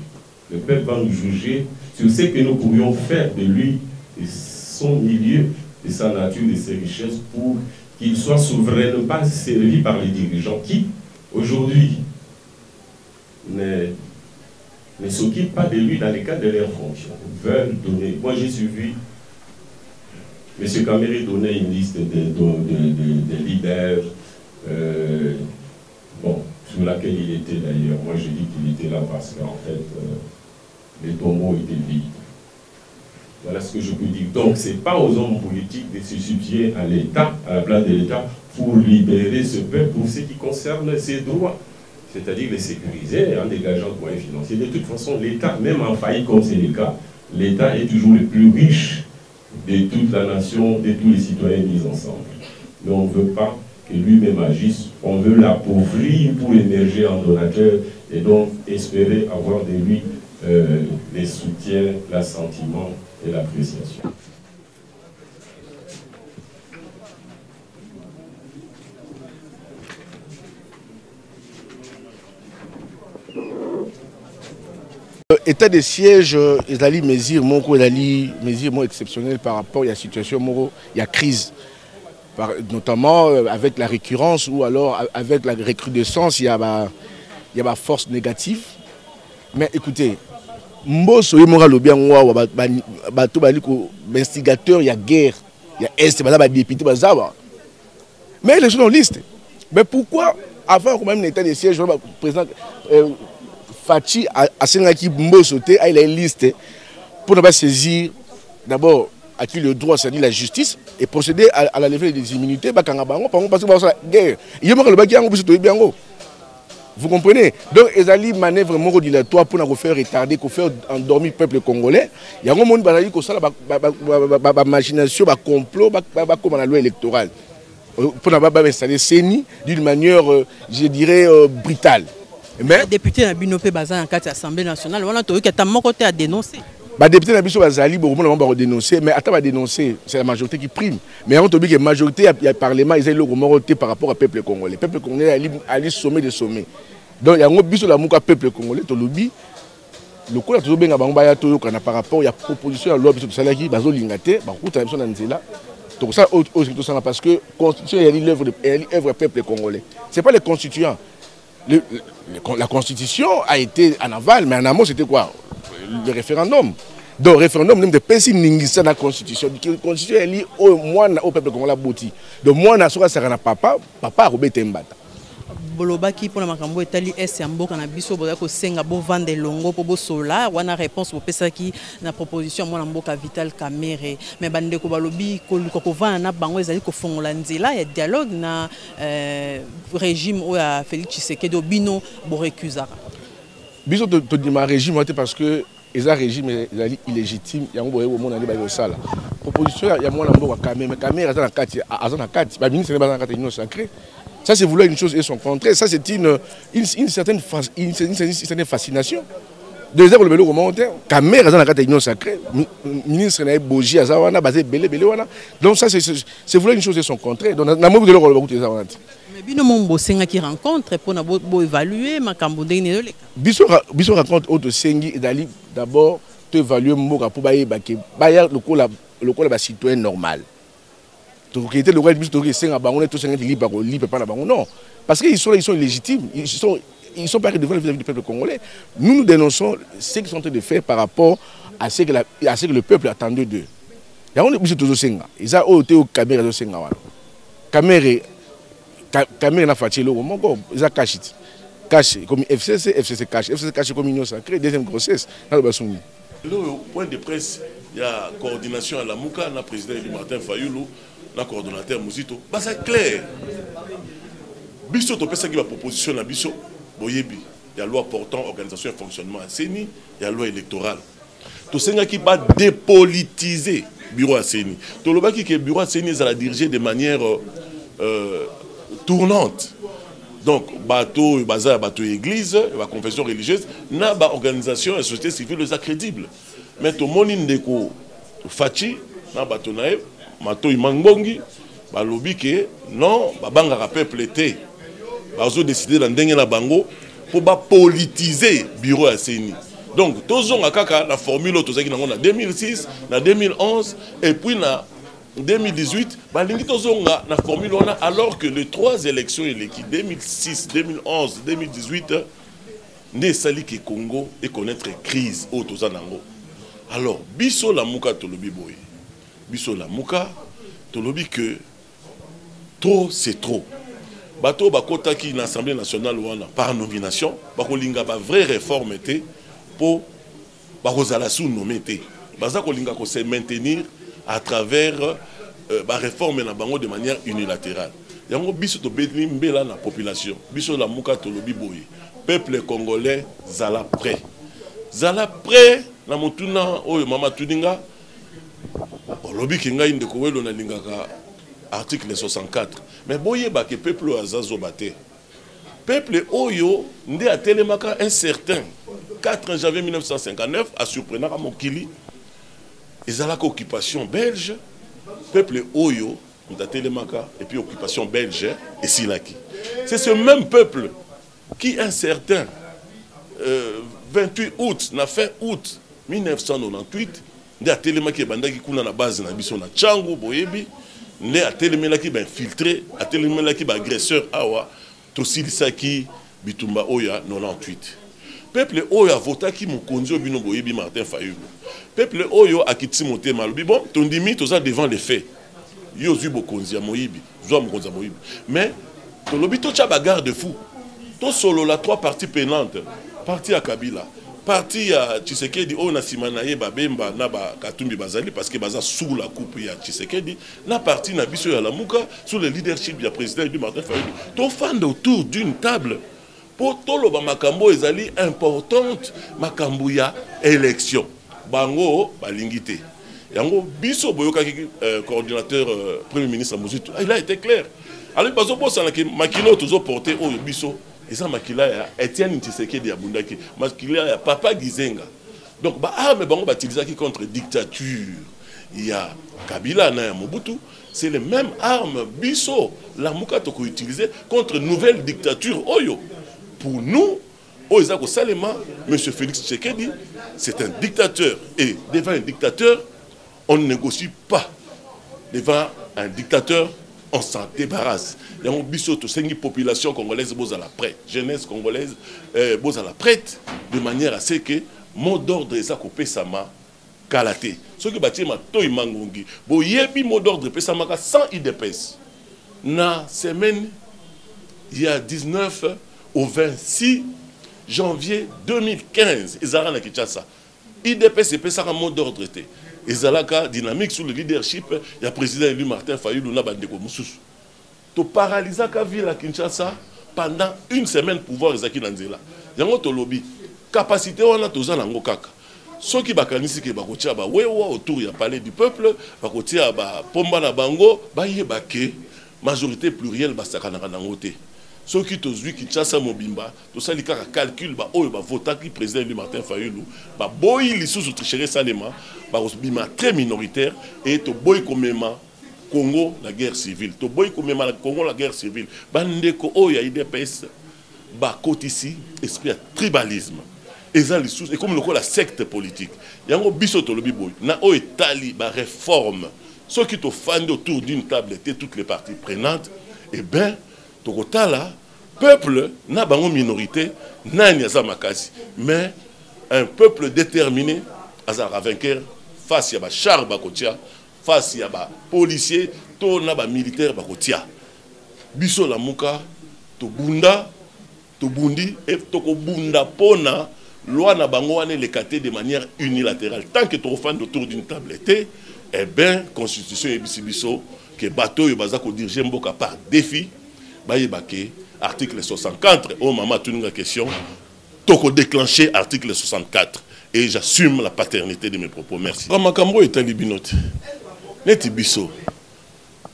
Le peuple va nous juger sur ce que nous pourrions faire de lui, de son milieu, de sa nature, de ses richesses, pour qu'il soit souverainement servi par les dirigeants qui, aujourd'hui, ne s'occupent pas de lui dans le cadre de leurs fonctions, veulent donner. Moi, j'ai suivi M. Kamere donner une liste de leaders, sur laquelle il était d'ailleurs. Moi, j'ai dit qu'il était là parce qu'en fait, les tombeaux étaient vides. Voilà ce que je peux dire. Donc, ce n'est pas aux hommes politiques de se substituer à l'État, à la place de l'État, pour libérer ce peuple pour ce qui concerne ses droits. C'est-à-dire les sécuriser en dégageant de moyens financiers. De toute façon, l'État, même en faillite comme c'est le cas, l'État est toujours le plus riche de toute la nation, de tous les citoyens mis ensemble. Mais on ne veut pas que lui-même agisse, on veut l'appauvrir pour émerger en donateur et donc espérer avoir de lui les soutiens, l'assentiment et l'appréciation. État de siège, il y a mesures exceptionnelles par rapport à la situation, il y a crise. Notamment avec la récurrence ou alors avec la recrudescence, il y a ma force négative. Mais écoutez, Mbosso et Mora Lobian, instigateur, il y a guerre, il y a Est, il y a député, mais les gens ont liste. Mais pourquoi, avant qu'on même l'état de siège, le président Fachi a Sénaki Mbosso, il a une liste pour ne pas saisir d'abord à qui le droit, c'est-à-dire la justice, et procéder à la levée des immunités, parce que la guerre. Vous comprenez? Donc, il y a une manœuvre dilatoire pour faire retarder, pour faire endormir le peuple congolais. Il y a un monde qui a une imagination, un complot, comme la loi électorale. Pour installer CENI d'une manière, je dirais, brutale. Mais député Nabinope Bazan en cas d'Assemblée nationale, on a trouvé qu'il y a mon côté à dénoncer. Les députés Nabiso Bazali, beaucoup dénoncer, mais attends, dénoncer, c'est la majorité qui prime. Mais on a trouvé que la majorité, il y a le Parlement, ils ont le par rapport au peuple congolais. Le peuple congolais a allé sommet de sommet. Donc il y a un biso la mouka peuple congolais, to lobby. Le coup là toujours bien bangba to kana par rapport il y a proposition à loi biso salaki bazo lingate, ba kuta biso na nzela. Donc ça tout ça parce que constitution est l'œuvre peuple congolais. C'est pas les constituants. La constitution a été en aval, mais en amont c'était quoi? Le référendum. Donc le référendum même de penser ningisa la constitution. La constitution est liée au peuple congolais boti. Donc moi na soka sera na papa a robé tembata. bolobaki pour la makambo etali est ya mboka na biso boza ko senga bo vendre longo po bo sola wana réponse bo pesa ki na proposition mwana mboka Vital Kamerhe mais bande ko balobi ko vana na bango ezali ko fongola nzela ya dialogue na régime o ya Félix Tshisekedi bino bo recusera biso to dima régime parce que les régime illégitime yango boye au monde ali ba sala proposition ya mwana mboka Kamerhe azana kati ba ministre bazana kati union sacrée. Ça, c'est vouloir une chose et son contraire. Ça, c'est une certaine fascination. Deuxième, le commentaire, Kamerhe dans la carte d'union sacrée, ministre n'a bogi à Zawana, basé belé. Donc, ça, c'est vouloir une chose et son contraire. Donc, la mot de l'euro, le Zawana. Mais bino mombo senga qui rencontre pour na bo évaluer ma cambodé ne le. Biso raconte autre sengi et dali d'abord te évaluer mboka pour bailler baké bailler le col ba citoyen normal. Donc, qui était le roi de Bisto qui est à Bango, tout ça libre pas la Bango. Non, parce qu'ils sont illégitimes, ils sont pas redevants vis-à-vis du peuple congolais. Nous dénonçons ce qu'ils sont en train de faire par rapport à ce que le peuple attendait d'eux. Il y a un peu de Senga. Ils ont été au Kamerhe de Senga. Kamerhe n'a pas fait le moment, ils ont caché. Caché comme FCC caché comme union sacrée, deuxième grossesse. Le point de presse, il y a coordination à la Mouka, le président Martin Fayulu. Le coordonnateur Mouzito, c'est clair. Biso to pesa qui va proposition à Biso, boyebi, il y a loi portant organisation et fonctionnement à CENI, il y a loi électorale. To senga qui va dépolitiser bureau à CENI. To loba qui que bureau à CENI ça la diriger de manière tournante. Donc bateau bazar bateau église, la confession religieuse, na ba organisation et société civile les crédible. Mais to moni ndeko fachi na bateau nae Mato Imangbongi, balobi que non, babanga peuple été. Bazo décider dans dengue na bango pour politiser bureau à CENI. Donc tozon akaka la formule tozaki nango na 2006, na 2011 et puis na 2018, balingi tozonga na formule on a alors que les trois élections élections 2006, 2011, 2018 ne sali que Congo et connaître crise au tozanango. Alors biso la muka tolobi boy. Biso la Mouka, tolobi que trop c'est trop. Bato bakota qui l'Assemblée nationale par nomination, bakolinga ba vraie réforme était pour bakozala sous nommé était. Baza kolinga ko se maintenir à travers ba réforme na bango de manière unilatérale. Yango biso to bedni mbela na population. Biso la Mouka tolobi boye. Peuple congolais zala prêt. Zala prêt na motuna oyo mama tuninga. Lobi kinga inde kowelo na lingaka article 64 mais boye ba que peuple azazo baté peuple oyo nde atelemaka un certain 4 janvier 1959 à surprenant mokili ezalaka occupation belge peuple oyo ndatelemaka et puis occupation belge et silaki c'est ce même peuple qui un certain 28 août na fin août 1998 nde atelemaki bandaki kuna na base na biso na Tchangu boyebi nde atelemaki ba infiltré atelemaki ba agresseur awa to silisaki bitumba oya 98 peuple oyo avotaki mokonzi obino boyebi Martin Fayulu peuple oyo akiti motema lobi bon tondimi toza devant les faits yo zui bokonzi ya moyibi zwa mokonzi ya moyibi mais to lobi to cha bagarre de fou to solo la trois parties prenantes partie à Kabila parti ya Tshisekedi on a simanaye babemba na ba Katumbi bazali parce que baza sous la coupe ya Tshisekedi na parti na biso ya la Mouka sous le leadership du président du Martin Fayulu to fande autour d'une table pour toloba makambo ezali importante makambo ya élection bango balingité yango biso boyoka ki coordinateur premier ministre Mouzito il a été clair alors bazo bosa na ki makino tozo porter oyo biso eza makila ya Etienne Tshisekedi ya bundaki makila ya Papa Gizenga donc ba arme bango batilizaki contre dictature ya Kabila na ya Mobutu c'est les mêmes armes biso la Mouka toko utiliser contre nouvelle dictature oyo pour nous Oizako Salema monsieur Félix Tshisekedi c'est un dictateur et devant un dictateur on ne négocie pas devant un dictateur on s'en débarrasse. Il y a un bisoto, c'est une population congolaise, boza la prête, jeunesse congolaise, boza la prête, de manière à ce que mot d'ordre est ça qu'on sama kalaté. Ce qui bâtit ma toi mangongi, bo yebi mot d'ordre pesama sans IDPS. Na semaine il y a 19 au 26 janvier 2015, Ezara na Kinshasa. IDPS c'est un mot d'ordre. Ezalaka dynamique sous le leadership, il y a le président élu Martin Fayulu na bandeko mususu. To paralysaka ville à Kinshasa pendant une semaine pouvoir ezaki na nzela. Yango to lobby capacité wana toza nango kaka. Soki bakanisi ke bakotia ba wewa autour ya palais du peuple, bakotia ba pomba na bango, ba yebake majorité plurielle basakanaka nango te. Soki tozwi Kinshasa mobimba, to sali kaka calcul ba oyo ba votaki président élu Martin Fayulu, ba boyi lisusu tricherer salema, ba bima très minoritaire et to boy komema Congo la guerre civile. To boy komema la Congo la guerre civile. Bandeko oyo ya IDPS ba kotisi esprit de tribalisme. Et comme le la secte politique. Yango biso to lobi boy. Na o etali ba réforme. Ceux qui te font autour d'une table étaient toutes les parties prenantes. Eh bien, tokotala peuple na bango minorité nani aza makasi. Mais un peuple déterminé azara vainqueur face à ba char bakotia, face à ba policier, to na ba militaire bakotia. Biso la muka to bunda to bundi et toko bunda pona loi na bango ane le caté de manière unilatérale. Tant que tu fan autour d'une table était, eh bien, constitution et biso que bateau et bazako diriger mboka par défi, bayebake article 64 au maman tunga question, toko déclencher article 64 et j'assume la paternité de mes propos. Merci. Ramakambo est un libinote. Neti biso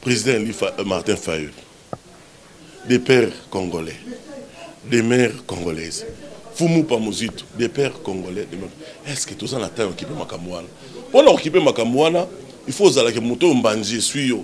président Martin Fayulu, des pères congolais, des mères congolaises. Fumu Pamozito, des pères congolais. Est-ce que tous en attendent occuper Makamouana? Pour occuper Makamouana, il faut que moto mbanje suyo.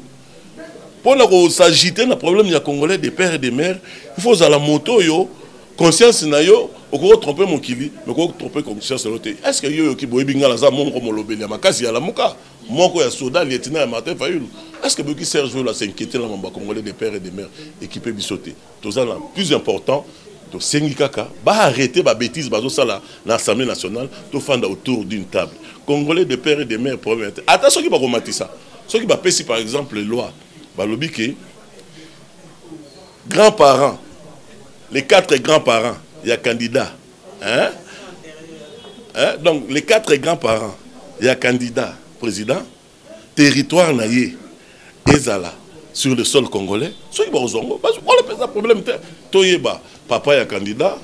Pour s'agiter le problème des Congolais, des pères et des mères, il faut que la moto yo conscience na yo, on tromper mon kili, mais on tromper conscience de l'autre. Est-ce que yo qui boit binga la zamo comme l'obéli à makasi à la muka, moko ya soda lieutenant Martin Fayulu. Est-ce que beaucoup Serge la s'inquiéter la mamba Congolais des pères et des mères équipés bisoté. Tout ça le plus important. To sengi kaka ba arrêter ba bêtise bazo sala na l'Assemblée nationale to fanda autour d'une table. Congolais de pères et de mères problème. Attention qui va remonter ça. Ceux qui va passer par exemple loi ba lobi que grands-parents, les 4 grands-parents, il y a candidat. Hein? Donc les 4 grands-parents, il y a candidat président, territoire naïe, ezala sur le sol congolais. Ceux qui vont au parce qu'on a pas problème. Toyeba, papa est candidat,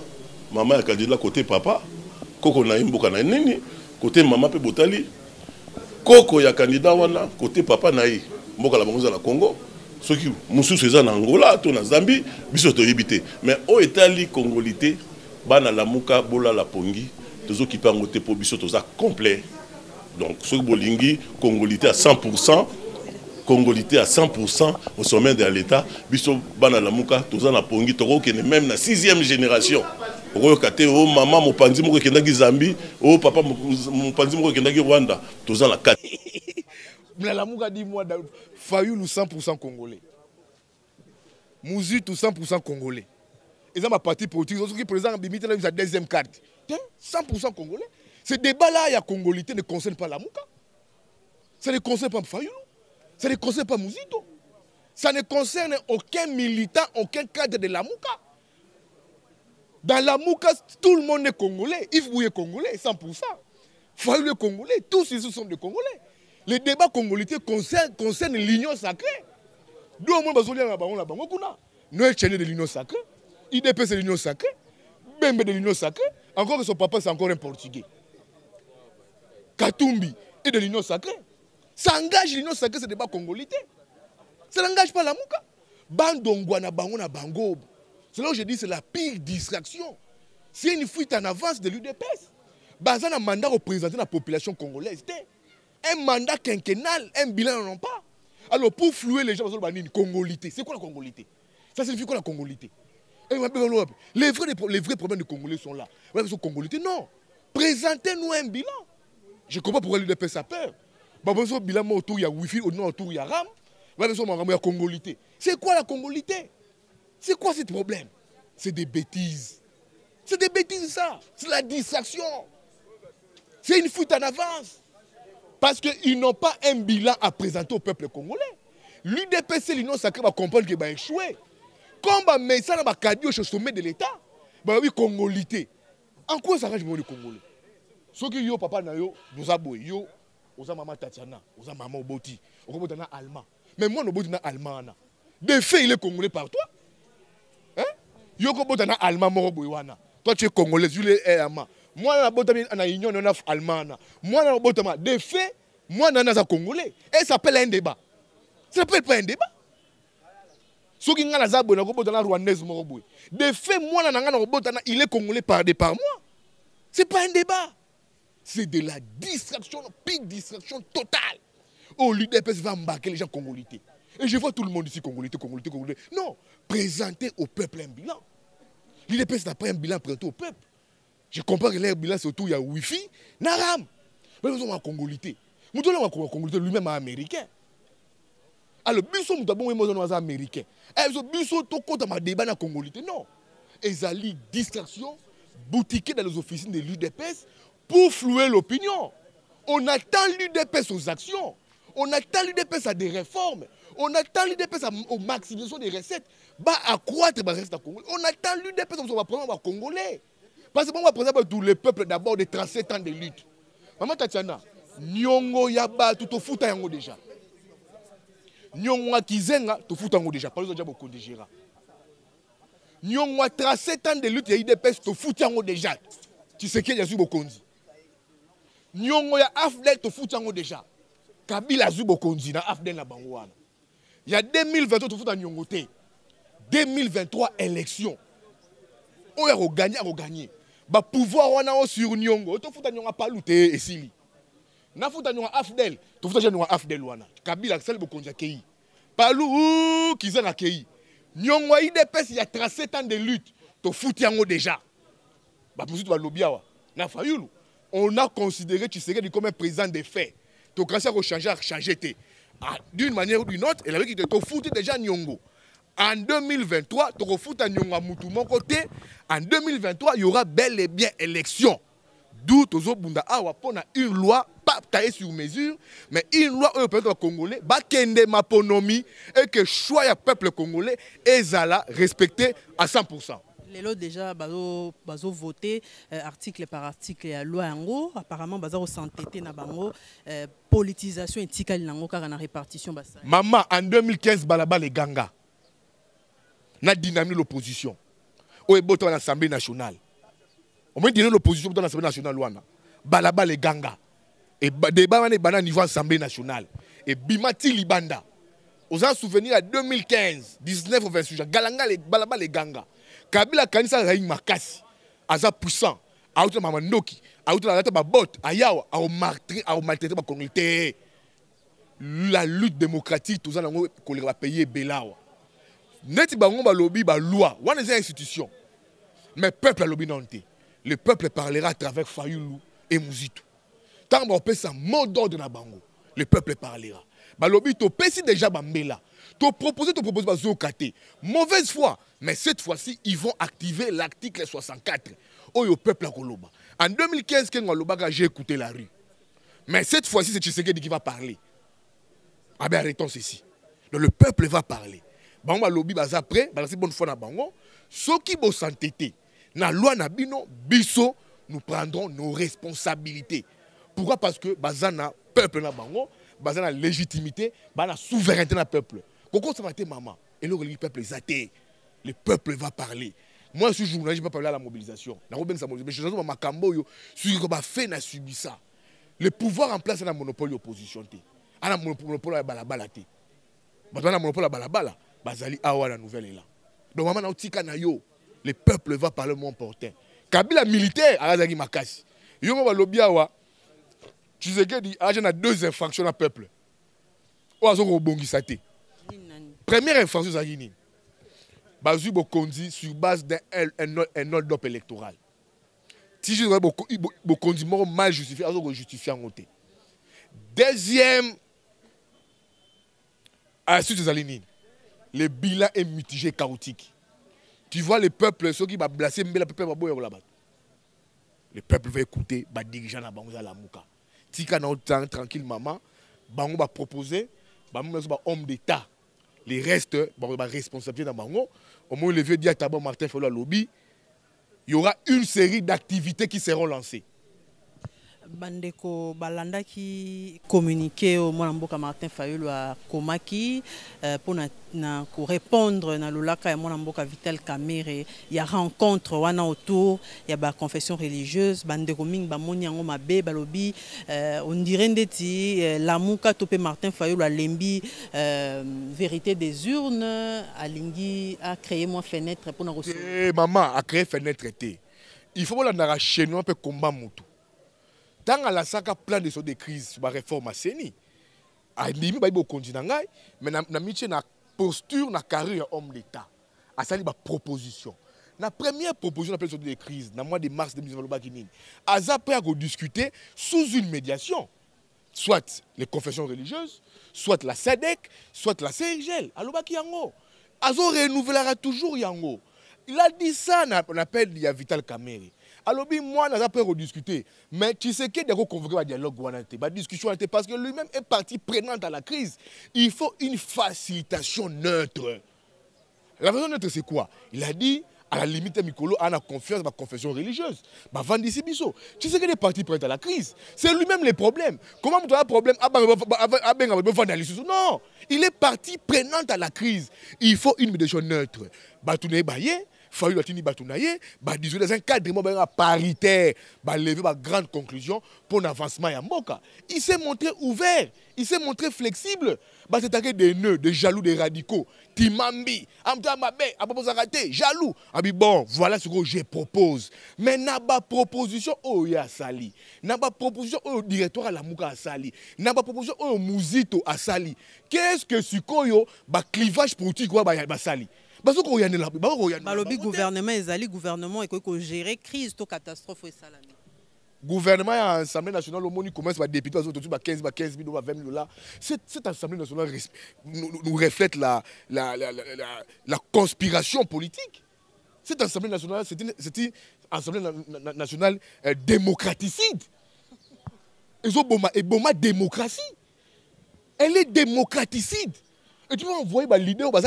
maman est candidat côté papa, koko na imboka na nini, côté maman pe botali, koko ya candidat wana côté papa na yi, mboka la bango za la Congo. Ceux qui musu seza na Angola, to na Zambie, biso to yibité. Mais au Italie congolité, bana la muka bola la pongi, tozo ki pa ngote po biso toza complet. Donc ceux qui bolingi congolité à 100%. Congolité à 100% au sommet de l'État, biso bana lamuka, toza na pongi, toko kene même na 6e génération. Oko kate o maman mo panzi mo kendaki Zambie, o papa mo panzi mo kendaki Rwanda, toza na 4. Mais lamuka dit moi Fayulu 100% congolais. Mouzitou 100% congolais. Et ça ma parti politique, qui présent bimite là sa deuxième carte. 100% congolais. Ce débat là il y a congolité ne concerne pas lamuka. Ça ne concerne pas Fayulu. Ça ne concerne pas Mouzito. Ça ne concerne aucun militant, aucun cadre de la Mouka. Dans la Mouka, tout le monde est congolais. Yves Bouye est congolais, 100%. Fayulu est congolais. Tous ils sont des Congolais. Les débats congolais concernent l'union sacrée. D'où au monde la bango kuna. Noël Tchéné de l'union sacrée. IDP c'est l'union sacrée. Bembe de l'union sacrée. Encore que son papa c'est encore un Portugais. Katumbi est de l'union sacrée. Ça engage l'union sacrée, ce débat congolais. Ça n'engage pas la Mouka. Bandongwana bango na bango. C'est là où je dis c'est la pire distraction. C'est une fuite en avance de l'UDPS. Bazan a un mandat représentant la population congolaise. Un mandat quinquennal, un bilan non pas. Alors pour flouer les gens, congolité. C'est quoi la congolité? Ça signifie quoi la congolité? Les vrais problèmes de Congolais sont là. Congolité, non. Présentez-nous un bilan. Je ne comprends pas pourquoi l'UDPS a peur. Bilan autour il y a Wi-Fi, autour il y a RAM. Congolité. C'est quoi la congolité? C'est quoi ce problème? C'est des bêtises. C'est des bêtises ça. C'est la distraction. C'est une fuite en avance. Parce qu'ils n'ont pas un bilan à présenter au peuple congolais. L'UDPS, l'Union sacrée, va comprendre qu'il va échouer. Comme mais ça n'a pas au sommet de l'État. Bah oui, congolité. En quoi ça range le Congolais? Ceux qui yo papa na yo, nous avons yo, oza maman Tatiana, oza maman Oboti, oza na allemand. Mais moi no boti na allemand na. De fait il est congolais par toi. Hein? Yo ko bota na allemand mo boywana. Toi tu es congolais, tu es allemand. Moi na bota na union na allemand. Moi na bota de fait moi na za congolais. Et ça s'appelle un débat. Ça s'appelle pas un débat. Ceux qui ngana za bona ko bota na rwandaise mo boy. De fait moi na ngana bota na il est congolais par moi. C'est pas un débat. C'est de la distraction, pire distraction totale. Oh, l'UDPS va embarquer les gens congolais. Et je vois tout le monde ici, congolais. Non, présenter au peuple un bilan. L'UDPS n'a pas un bilan présenté au peuple. Je comprends que leur bilan, surtout, il y a Wi-Fi, Naram. Mais nous sommes en congolais. Nous sommes en congolais, lui-même américain. Alors, nous sommes en américain. Et nous sommes en débat en congolais. Non. Et ça lit distraction, boutiquer dans les officines de l'UDPS pour flouer l'opinion. On attend l'UDPS aux actions. On attend l'UDPS à des réformes. On attend l'UDPS aux maximisation des recettes. Bah, accroître les recettes à Congolais. On attend l'UDPS on va prendre les Congolais. Parce que on va prendre tous les peuples d'abord de 37 ans de lutte. Maman Tatiana, Nyongo Yaba, tout au foot yango déjà. Nyongo Kizenga, tout foot yango déjà. Pas les autres beaucoup déjà. Nyongo 37 ans de lutte, il y a l'UDPS, tout foot yango déjà. Tu sais qu'il y a eu beaucoup de Nyongo ya Afdel, tout foot yango déjà. Kabila Zubo Konzi na Afdel na Bangouana. Il y a 2023 tout à Nyongote. 2023 élection. On a gagné. Ba pouvoir wana sur Nyongo. Tout fout à Nyonga Palouté et Sili. Na fout à Nyonga Afdel. Tout fout à Nyonga Afdel wana. Kabila Axel Bokonzi Kei. Palou Kizana Kei. Nyongo IDPS il y a 37 ans de lutte. Tout fout yango déjà. Ba poussou ba lobiawa. Na Fayulu. On a considéré que tu serais comme un président de fait. Tu as changé. D'une manière ou d'une autre, elle avait dit que tu foutu déjà Nyongo. En 2023, tu foutu Nyongo à Moutou mon côté. En 2023, il y aura bel et bien élection. D'où tu as une loi, pas taillée sur mesure, mais une loi au peuple congolais, bakende maponomi, et que choix le peuple congolais est respecté à 100%. Les lots déjà bazo voté article par article la loi yango apparemment bazo s'entêter na bango politisation etikali nango kaka na répartition basa. Maman en 2015 balaba les ganga. Na dynamique l'opposition. Au eboto à l'Assemblée nationale. Au moins dire l'opposition dans l'Assemblée nationale wana. Balaba les ganga. Et débat wana bana niveau Assemblée nationale. Et bimati libanda. Aux en souvenir à 2015, 19 au 26 galanga les balaba les ganga. Kabila kanisa raï makasi aza puissant auto mama ndoki auto la ba bot ayawa au maltraiter ba congolais la lutte démocratique tous en ko le payer belawa neti bango ba lobby ba loi wana des institutions mais peuple lobby nonté le peuple parlera à travers Fayulu et Muzitu tant on peut ça mot d'ordre na bango le peuple parlera ba lobby to pesi déjà ba mbela to proposer ba zokate mauvaise foi. Mais cette fois-ci, ils vont activer l'article 64 au peuple à Koloba. En 2015, j'ai écouté la rue. Mais cette fois-ci, c'est Tshisekedi qui va parler. Ah ben arrêtons ceci. Donc le peuple va parler. Bango lobby baza prêt, c'est bonne fois na bango. Ceux qui vont s'entêter, na loi na bino, biso, nous prendrons nos responsabilités. Pourquoi? Parce que bazana peuple na bango, bazana légitimité, bazana souveraineté na peuple. Koko ça va être maman. Et le peuple est athée. Le peuple va parler. Moi, je suis journaliste, je ne vais pas parler à la mobilisation. Mais je suis dans ma cambo, je suis fait na subi ça. Le pouvoir en place, c'est un monopole d'opposition. Il y a un monopole de balabala. Il y a un monopole de balabala. Bazali awa la nouvelle est là. Donc, maman, le peuple va parler mon porteur. Kabila militaire, Arazagi Makasi. Yo va lobby awa. Tu sais que il y a deux infractions au peuple. Première infraction, c'est Nini. Bazu Bokondi sur base d'un ordre électoral. Si je dirais Bokondi mal justifié, alors que justifié en côté. Deuxième, à la suite des Alinines, le bilan est mitigé, chaotique. Tu vois le peuple, ceux qui va blesser, le peuple va boire là-bas. Le peuple va écouter, va diriger la banque à la mouka. Tika na tranquille maman, bango va proposer, bango va homme d'État. les restes, responsabilité dans Bango, au moins le vieux dit à Taban Martin Fayulu lobby, il y aura une série d'activités qui seront lancées. Bandeko balanda qui communiqué au Mwanamboka Martin Fayulu à Komaki pour répondre na lolaka ya Mwanamboka Vital Kamerhe. Il y a rencontre wana autour, il y a ba confession religieuse, bandeko ming ba moni yango mabe balobi on dirait ndeti lamuka topé Martin Fayulu a lembi vérité des urnes alingi a créé moi fenêtre pour na recevoir. Maman a créé fenêtre té. Il faut la nara chez nous un peu combat mutu. Tant à la saka plan de son de crise sur la réforme à Séni, à l'imi ba ibo continent mais na miche na posture na carrière homme d'État. À ça li ba proposition. La première proposition appelle sur de crise dans mois de mars 2020 Kinini. Aza prêt à discuter sous une médiation. Soit les confessions religieuses, soit la SADC, soit la CIGL. Alobaki yango. Azo renouvelera toujours yango. Il a dit ça, on appelle Vital Kamerhe. Alors, moi, on a pas rediscuter. Mais tu sais qu'il y a convoqué un dialogue, une discussion, parce que lui-même est partie prenante à la crise. Il faut une facilitation neutre. La façon neutre, c'est quoi? Il a dit, à la limite, Mikolo a confiance dans la confession religieuse. Tu sais qu'il est parti prenante à la crise. C'est lui-même le problème. Comment tu as un problème? Non, il est parti prenante à la crise. Il faut une médiation neutre. Batouné Baye. Fayulu Latini Batounaye, dans un cadre paritaire, lever ma grande conclusion pour l'avancement à Mboka. Il s'est montré ouvert, il s'est montré flexible. C'est des nœuds, des jaloux, des radicaux. Timambi, Amta Mabé, Ababozarate, jaloux. Bon, voilà ce que je propose. Mais n'a pas proposition au Sali. N'a pas proposition au directoire à la Mouka à Sali. N'a pas proposition au Mouzito à Sali. Qu'est-ce que Sukoyo, clivage politique, Sali? Le gouvernement ezali gouvernement et que gérer crise to catastrophe et salami. Gouvernement à l'Assemblée nationale, au monde commence par députés, 15 000 $, 20 000 $. Cette Assemblée nationale nous reflète la conspiration politique. Cette Assemblée nationale, c'est une Assemblée nationale démocraticide. Et Boma démocratie. Elle est démocraticide. Et tu vas envoyer les leaders qui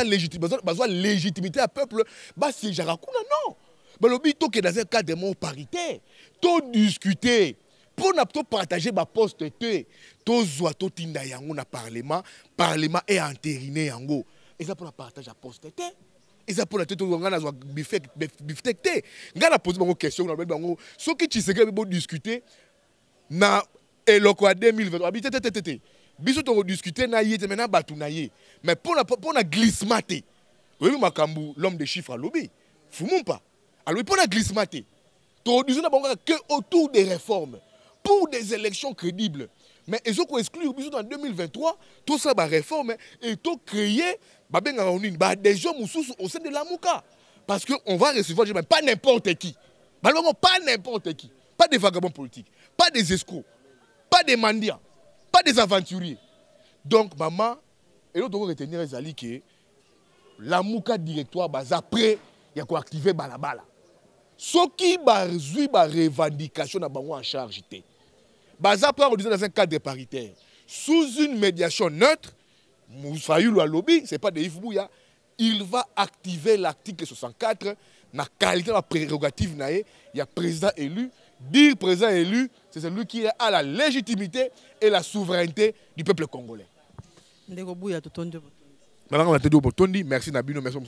ont légitimité à peuple, c'est Jarakuna, non. Balobi, tu es dans un cadre paritaire, tu discuter, pour partager ma poste, tu dois tinda yango na parlement, parlement est entériné yango. Et ça pour partager la poste, et ça pour la tête on a biftekte. Ngana poser une question na bango, ce qui tu sais que bon discuter na eloko 2023. Biso to discuter na yé maintenant batunaye. Mais pour na glissement té. Oui makambu l'homme de chiffres à lobby. Fumons pas. Alors pour na glissement té. To disons que autour des réformes pour des élections crédibles. Mais ils ont exclu en 2023 tout ça ba réforme et tout créer des gens au sein de la Mouka parce que on va recevoir pas n'importe qui. Malheureusement pas n'importe qui. Pas des vagabonds politiques, pas des escrocs, pas des mendiants. Pas des aventuriers. Donc, maman, et l'autre retenir les alliés que la Mouka directoire, après, il y a quoi activer balabala. Ce qui résout la revendication en charge. Après, on dit dans un cadre paritaire, sous une médiation neutre, Fayulu à lobby, ce n'est pas de Yves Bouya, il va activer l'article 64, la qualité de la prérogative, il y a président élu. Dire président élu, c'est celui qui a la légitimité et la souveraineté du peuple congolais. Ndeko Bouya, merci Nabino, merci.